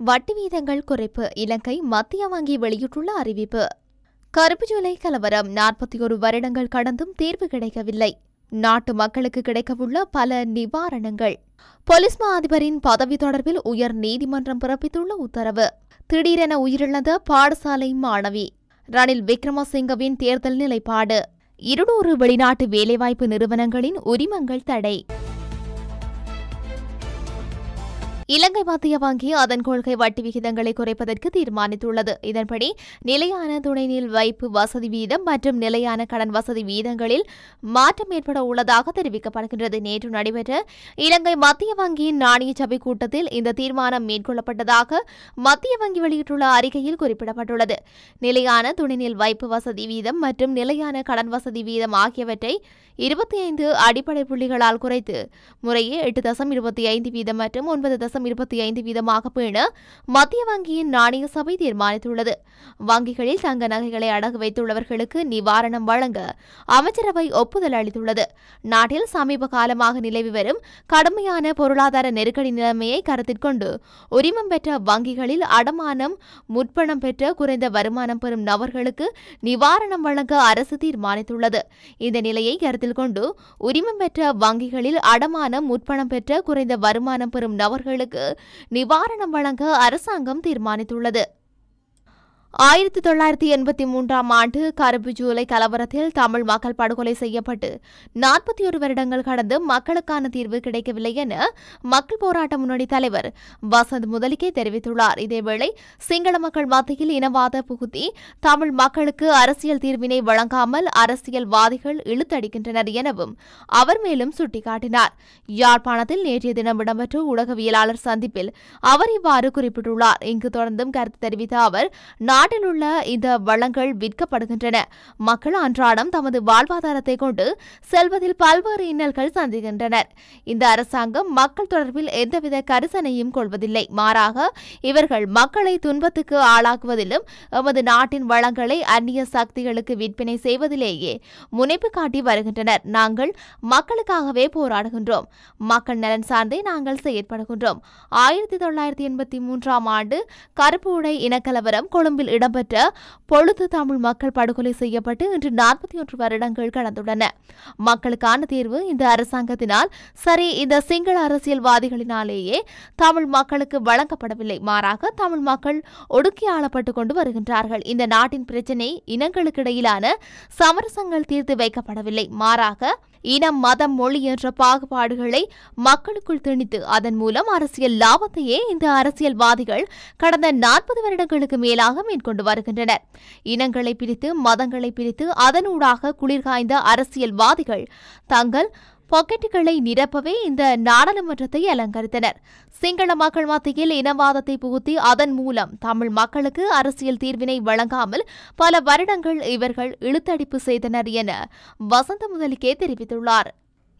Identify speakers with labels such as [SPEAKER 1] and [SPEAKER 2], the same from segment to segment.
[SPEAKER 1] வட்டி வீதங்கள் குறைப்பு இலங்கை மத்திய வங்கி வெளியிட்டுள்ள அறிவிப்பு. கருப்பு ஜூலை கலவரம் 41 வருடங்கள் கடந்தும் தீர்வு கிடைக்கவில்லை. நாட்டு மக்களுக்கு கிடைக்கவுள்ள பல நிவாரணங்கள். போலீஸ் மா அதிபரின் பதவி தொடர்பில் உயர் நீதிமன்றம் பிறப்பித்துள்ள உத்தரவு. திடீரென உயிரிழந்த பாடசாலை மாணவி. ரணில் விக்ரமசிங்கவின் தேர்தல் நிலைப்பாடு. 200 வெளிநாட்டு வேலைவாய்ப்பு நிறுவனங்களின் உரிமங்கள் தடை. இலங்கை மத்திய வங்கி அதன் கொள்கை வட்டி விகிதங்களை குறைப்பதற்கு தீர்மானித்துள்ளது. இதன்படி நிலையான துணைநீள் வைப்பு வசதி வீதம் மற்றும் நிலையான கடன் வசதி வீதங்களில் மாற்றம் ஏற்பட உள்ளதாக தெரிவிக்கப்படுகின்றது. நேற்று நடைபெற்ற இலங்கை மத்திய வங்கியின் நாணய சபை கூட்டத்தில் இந்த தீர்மானம் மேற்கொள்ளப்பட்டதாக மத்திய வங்கி வெளியிட்டுள்ள அறிக்கையில் குறிப்பிடப்பட்டுள்ளது. நிலையான துணைநீள் வைப்பு வசதி வீதம் மற்றும் நிலையான கடன் வசதி வீதம் ஆகியவற்றை 25 அடிப்படை புள்ளிகளால் குறைத்து முறையே 8.25 வீதம் மற்றும் 9.25 வீதமாக பேண மத்திய வங்கியின் நாணய சபை தீர்மானித்துள்ளது. வங்கிகளில் தங்க நகைகளை அடகு வைத்துள்ளவர்களுக்கு நிவாரணம் வழங்க அமைச்சரவை ஒப்புதல் அளித்துள்ளது. நாட்டில் சமீப காலமாக நிலவி வரும் கடுமையான பொருளாதார நெருக்கடி நிலைமையை கருத்தில் கொண்டு உரிமம் பெற்ற வங்கிகளில் அடமானம் முற்பணம் பெற்ற குறைந்த வருமானம் பெறும் நபர்களுக்கு நிவாரணம் வழங்க அரசு தீர்மானித்துள்ளது. இந்த நிலையை கருத்தில் கொண்டு உரிமம் பெற்ற வங்கிகளில் அடமானம் முற்பணம் பெற்ற குறைந்த வருமானம் பெறும் நபர்களுக்கு நிவாரணம் வழங்க அரசாங்கம் தீர்மானித்துள்ளது. 1983ஆம் ஆண்டு கருப்பு ஜூலை கலவரத்தில் தமிழ் மக்கள் படுகொலை செய்யப்பட்டு 41 வருடங்கள் கடந்து மக்களுக்கான தீர்வு கிடைக்கவில்லை என மக்கள் போராட்ட முன்னணி தலைவர் வசந்த் முதலிகே தெரிவித்துள்ளார். இதேவேளை சிங்கள மக்கள் மத்தியில் இனவாத புகுத்தி தமிழ் மக்களுக்கு அரசியல் தீர்வினை வழங்காமல் அரசியல்வாதிகள் இழுத்தடிக்கின்றனர் எனவும் அவர் மேலும் சுட்டிக்காட்டினார். யாழ்ப்பாணத்தில் நேற்றைய தினம் இடம்பெற்ற ஊடகவியலாளர் சந்திப்பில் அவர் இவ்வாறு குறிப்பிட்டுள்ளார். இங்கு தொடர்ந்தும் கருத்து தெரிவித்த அவர், நாட்டில் உள்ள இந்த வளங்கள் விற்கப்படுகின்றன. மக்கள் அன்றாடம் தமது வாழ்வாதாரத்தை கொண்டு செல்வதில் பல்வேறு இன்னல்கள் சந்திக்கின்றனர். இந்த அரசாங்கம் மக்கள் தொடர்பில் எந்தவித கரிசனையும் கொள்வதில்லை. மாறாக இவர்கள் மக்களை துன்பத்துக்கு ஆளாக்குவதிலும் எமது நாட்டின் வளங்களை அந்நிய சக்திகளுக்கு விற்பனை செய்வதிலேயே முனைப்பு காட்டி வருகின்றனர். நாங்கள் மக்களுக்காகவே போராடுகின்றோம். மக்கள் நலன் சார்ந்தே நாங்கள் செயற்படுகின்றோம். 1983ஆம் ஆண்டு கருப்பு உடை இனக்கலவரம் கொழும்பில் இடம்பெற்ற பொழுது தமிழ் மக்கள் படுகொலை செய்யப்பட்டு இன்று 41 வருடங்கள் கடந்துள்ளன. மக்களுக்கான தீர்வு இந்த அரசாங்கத்தினால் சரி, இந்த சிங்கள அரசியல்வாதிகளினாலேயே தமிழ் மக்களுக்கு வழங்கப்படவில்லை. மாறாக தமிழ் மக்கள் ஒடுக்கி ஆளப்பட்டுக் கொண்டு வருகின்றார்கள். இந்த நாட்டின் பிரச்சினை இனங்களுக்கிடையிலான சமரசங்கள் தீர்த்து வைக்கப்படவில்லை. மாறாக இனம், மதம், மொழி என்ற பாகுபாடுகளை மக்களுக்குள் திணித்து அதன் மூலம் அரசியல் லாபத்தையே இந்த அரசியல்வாதிகள் கடந்த 40 வருடங்களுக்கு மேலாக மேற்கொண்டு வருகின்றனர். இனங்களை பிரித்து, மதங்களை பிரித்து அதனூடாக குளிர்காய்ந்த அரசியல்வாதிகள் தங்கள் பாக்கெட்டுகளை நிரப்பவே இந்த நாடாளுமன்றத்தை அலங்கரித்தனர். சிங்கள மக்கள் மத்தியில் இனவாதத்தை புகுத்தி அதன் மூலம் தமிழ் மக்களுக்கு அரசியல் தீர்வினை வழங்காமல் பல வருடங்கள் இவர்கள் இழுத்தடிப்பு செய்தனர் என வசந்த முதலிகே தெரிவித்துள்ளார்.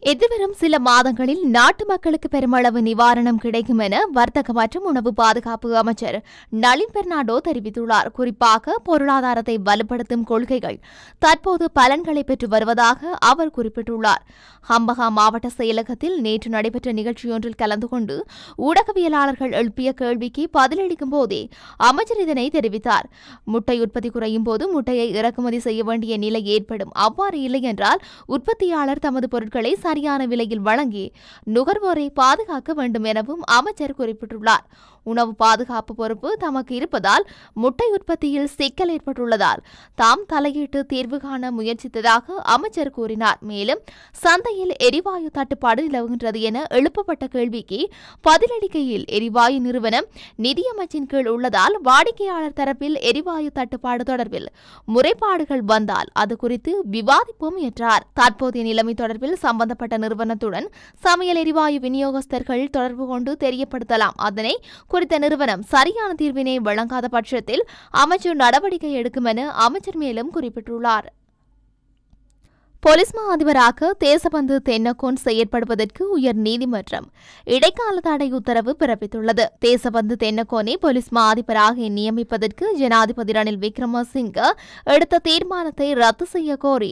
[SPEAKER 1] எதிர்வரும் சில மாதங்களில் நாட்டு மக்களுக்கு பெருமளவு நிவாரணம் கிடைக்கும் என வர்த்தக மற்றும் உணவு பாதுகாப்பு அமைச்சர் நளின் பெர்னாண்டோ தெரிவித்துள்ளார். குறிப்பாக பொருளாதாரத்தை வலுப்படுத்தும் கொள்கைகள் தற்போது பலன்களை பெற்று வருவதாக அவர் குறிப்பிட்டுள்ளார். ஹம்பகா மாவட்ட செயலகத்தில் நேற்று நடைபெற்ற நிகழ்ச்சியொன்றில் கலந்து கொண்டு ஊடகவியலாளர்கள் எழுப்பிய கேள்விக்கு பதிலளிக்கும் போதே அமைச்சர் இதனை தெரிவித்தார். முட்டை உற்பத்தி குறையும் போது முட்டையை இறக்குமதி செய்ய வேண்டிய நிலை ஏற்படும். அவ்வாறு இல்லை என்றால் உற்பத்தியாளர் தமது பொருட்களை சரியான விலையில் வழங்கி நுகர்வோரை பாதுகாக்க வேண்டும் எனவும் அமைச்சர் குறிப்பிட்டுள்ளார். உணவு பாதுகாப்பு பொறுப்பு தமக்கு இருப்பதால் முட்டை உற்பத்தியில் சிக்கல் ஏற்பட்டுள்ளதால் தாம் தலையிட்டு தீர்வு காண முயற்சித்ததாக அமைச்சர் கூறினார். மேலும் சந்தையில் எரிவாயு தட்டுப்பாடு நிலவுகின்றது என எழுப்பப்பட்ட கேள்விக்கு பதிலளிக்கையில் எரிவாயு நிறுவனம் நிதியமைச்சின் கீழ் உள்ளதால் வாடிக்கையாளர் தரப்பில் எரிவாயு தட்டுப்பாடு தொடர்பில் முறைப்பாடுகள் வந்தால் அது குறித்து விவாதிப்போம் என்றார். தற்போதைய நிலைமை தொடர்பில் சம்பந்தப்பட்ட நிறுவனத்துடன் சமையல் எரிவாயு விநியோகஸ்தர்கள் தொடர்பு கொண்டு தெரியப்படுத்தலாம். அதனை குறித்த நிறுவனம் சரியான தீர்வினை வழங்காத பட்சத்தில் அமைச்சர் நடவடிக்கை எடுக்கும் என அமைச்சர் மேலும் குறிப்பிட்டுள்ளார். போலீஸ் மா அதிபராக தேசபந்து தென்னகோன் செயற்படுவதற்கு உயர் நீதிமன்றம் இடைக்கால தடை உத்தரவு பிறப்பித்துள்ளது. தேசபந்து தென்னகோனை போலீஸ் மா அதிபராக நியமிப்பதற்கு ஜனாதிபதி ரணில் விக்ரமசிங்க எடுத்த தீர்மானத்தை ரத்து செய்ய கோரி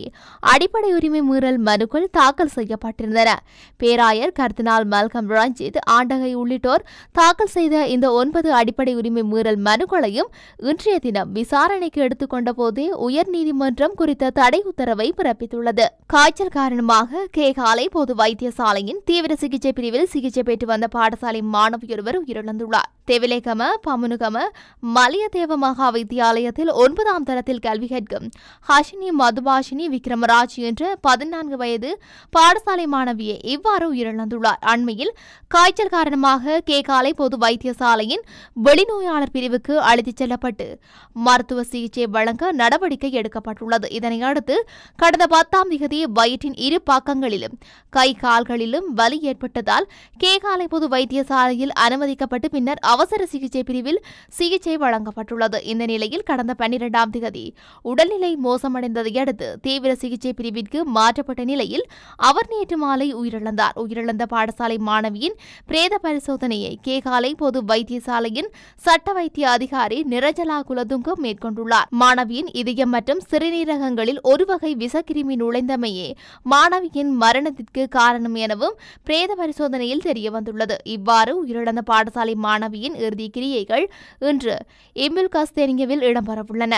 [SPEAKER 1] அடிப்படை உரிமை மீறல் மனுக்கள் தாக்கல் செய்யப்பட்டிருந்தன. பேராயர் கர்தினால் மல்கம் ரஞ்சித் ஆண்டகை உள்ளிட்டோர் தாக்கல் செய்த இந்த 9 அடிப்படை உரிமை மீறல் மனுக்களையும் இன்றைய தினம் விசாரணைக்கு எடுத்துக்கொண்ட போதே உயர்நீதிமன்றம் குறித்த தடை உத்தரவை பிறப்பித்துள்ளது. காய்ச்சல் காரணமாக கேகாலை பொது வைத்தியசாலையின் தீவிர சிகிச்சை பிரிவில் சிகிச்சை பெற்று வந்த பாடசாலை மாணவியொருவர் உயிரிழந்துள்ளார். தெவிலேகம பமுனுகம மலியதேவ மகா வித்தியாலயத்தில் 9ஆம் தரத்தில் கல்வி கற்கும் ஹஷினி மதுபாஷினி விக்ரமராஜ் என்ற 14 வயது பாடசாலை மாணவியை இவ்வாறு உயிரிழந்துள்ளார். அண்மையில் காய்ச்சல் காரணமாக கேகாலை பொது வைத்தியசாலையின் வெளிநோயாளர் பிரிவுக்கு அழைத்துச் செல்லப்பட்டு மருத்துவ சிகிச்சை வழங்க நடவடிக்கை எடுக்கப்பட்டுள்ளது. இதனையடுத்து கடந்த 10ஆம் தேதி வயிற்றின் இரு பக்கங்களிலும் கை கால்களிலும் வலி ஏற்பட்டதால் கேகாலை பொது வைத்தியசாலையில் அனுமதிக்கப்பட்டு பின்னர் அவசர சிகிச்சை பிரிவில் சிகிச்சை வழங்கப்பட்டுள்ளது. இந்த நிலையில் கடந்த 12ஆம் தேதி உடல்நிலை மோசமடைந்ததை அடுத்து தீவிர சிகிச்சை பிரிவிற்கு மாற்றப்பட்ட நிலையில் அவர் நேற்று மாலை உயிரிழந்தார். உயிரிழந்த பாடசாலை மாணவியின் பிரேத பரிசோதனையை கேகாலை பொது வைத்தியசாலையின் சட்ட வைத்திய அதிகாரி நிரஜலா குலதுங்கம் மேற்கொண்டுள்ளார். மாணவியின் இதயம் மற்றும் சிறுநீரகங்களில் ஒரு வகை விசக்கிருமி நுழைந்தமையே மாணவியின் மரணத்திற்கு காரணம் எனவும் பிரேத பரிசோதனையில் தெரியவந்துள்ளது. இவ்வாறு உயிரிழந்த பாடசாலை மாணவியின் இறுதி கிரியைகள் இன்று இம்புல்கஸ்தேனியவில் இடம்பெறவுள்ளன.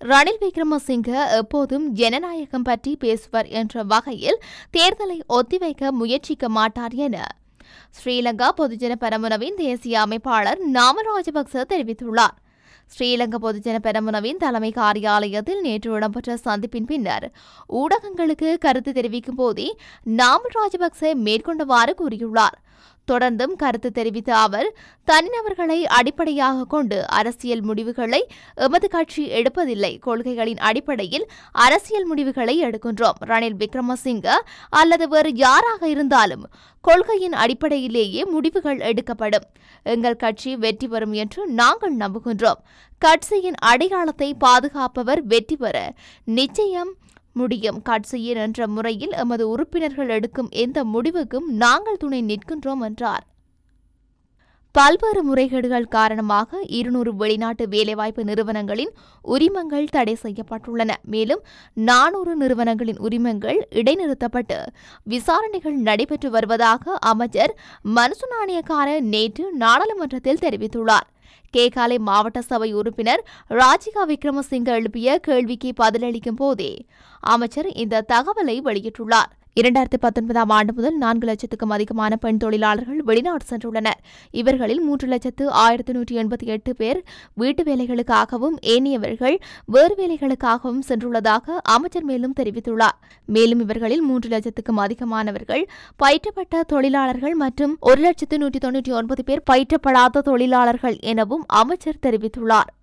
[SPEAKER 1] ரணில் விக்ரமசிங்க எப்போதும் ஜனநாயகம் பற்றி பேசுவர் என்ற வகையில் தேர்தலை ஒத்திவைக்க முயற்சிக்க மாட்டார் என ஸ்ரீலங்கா பொதுஜன பெரமுனவின் தேசிய அமைப்பாளர் நாமல் ராஜபக்ச தெரிவித்துள்ளார். ஸ்ரீலங்கா பொதுஜன பெரமுனவின் தலைமை காரியாலயத்தில் நேற்று இடம்பெற்ற சந்திப்பின் பின்னர் ஊடகங்களுக்கு கருத்து தெரிவிக்கும் போதே நாமல் ராஜபக்ச மேற்கொண்டவாறு கூறியுள்ளார். தொடர்ந்தும் கருத்து தெரிவித்த அவர், தனிநபர்களை அடிப்படையாக கொண்டு அரசியல் முடிவுகளை எமது கட்சி எடுப்பதில்லை, கொள்கைகளின் அடிப்படையில் அரசியல் முடிவுகளை எடுக்கின்றோம். ரணில் விக்ரமசிங்க அல்லது வேறு யாராக இருந்தாலும் கொள்கையின் அடிப்படையிலேயே முடிவுகள் எடுக்கப்படும். எங்கள் கட்சி வெற்றி பெறும் என்று நாங்கள் நம்புகின்றோம். கட்சியின் அடையாளத்தை பாதுகாப்பவர் வெற்றி பெற நிச்சயம் முடியும். கட்சியின் என்ற முறையில் எமது உறுப்பினர்கள் எடுக்கும் எந்த முடிவுக்கும் நாங்கள் துணை நிற்கின்றோம் என்றார். பல்வேறு முறைகேடுகள் காரணமாக 200 வெளிநாட்டு வேலைவாய்ப்பு நிறுவனங்களின் உரிமங்கள் தடை செய்யப்பட்டுள்ளன. மேலும் 400 நிறுவனங்களின் உரிமங்கள் இடைநிறுத்தப்பட்டு விசாரணைகள் நடைபெற்று வருவதாக அமைச்சர் மன்சூர் நாணயக்கார நேற்று நாடாளுமன்றத்தில் தெரிவித்துள்ளார். கேகாலை மாவட்ட சபை உறுப்பினர் ராஜிகா விக்ரமசிங்க எழுப்பிய கேள்விக்கு பதிலளிக்கும் போதே அமைச்சர் இந்த தகவலை வெளியிட்டுள்ளார். 2019ஆம் ஆண்டு முதல் 4 லட்சத்துக்கும் அதிகமான பெண் தொழிலாளர்கள் வெளிநாடு சென்றுள்ளனர். இவர்களில் 3,1188 பேர் வீட்டு வேலைகளுக்காகவும் ஏனையவர்கள் வேறு வேலைகளுக்காகவும் சென்றுள்ளதாக அமைச்சர் மேலும் தெரிவித்துள்ளார். மேலும் இவர்களில் 3 லட்சத்துக்கும் அதிகமானவர்கள் பயிற்றப்பட்ட தொழிலாளர்கள் மற்றும் 1,199 பேர் பயிற்றப்படாத தொழிலாளர்கள் எனவும் அமைச்சர் தெரிவித்துள்ளார்.